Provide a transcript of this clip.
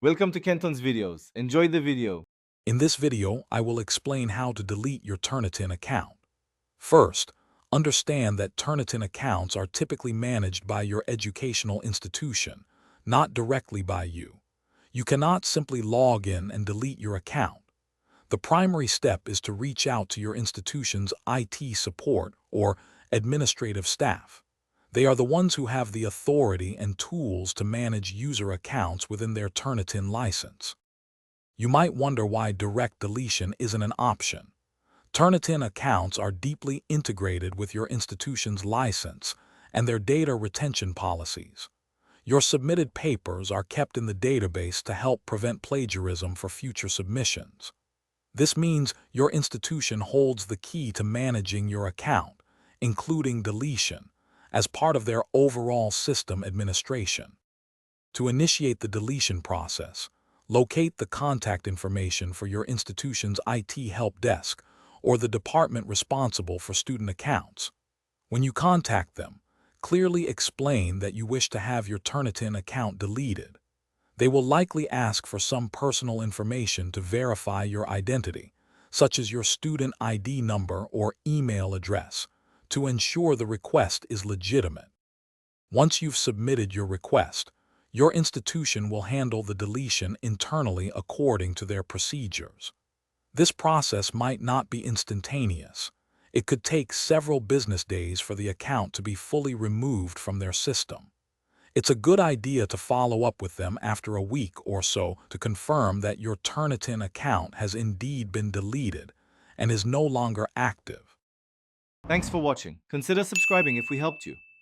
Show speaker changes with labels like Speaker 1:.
Speaker 1: Welcome to Kenton's videos. Enjoy the video.
Speaker 2: In this video, I will explain how to delete your Turnitin account. First, understand that Turnitin accounts are typically managed by your educational institution, not directly by you. You cannot simply log in and delete your account. The primary step is to reach out to your institution's IT support or administrative staff. They are the ones who have the authority and tools to manage user accounts within their Turnitin license. You might wonder why direct deletion isn't an option. Turnitin accounts are deeply integrated with your institution's license and their data retention policies. Your submitted papers are kept in the database to help prevent plagiarism for future submissions. This means your institution holds the key to managing your account, including deletion, as part of their overall system administration. To initiate the deletion process, locate the contact information for your institution's IT help desk or the department responsible for student accounts. When you contact them, clearly explain that you wish to have your Turnitin account deleted. They will likely ask for some personal information to verify your identity, such as your student ID number or email address, to ensure the request is legitimate. Once you've submitted your request, your institution will handle the deletion internally according to their procedures. This process might not be instantaneous. It could take several business days for the account to be fully removed from their system. It's a good idea to follow up with them after a week or so to confirm that your Turnitin account has indeed been deleted and is no longer active.
Speaker 1: Thanks for watching. Consider subscribing if we helped you.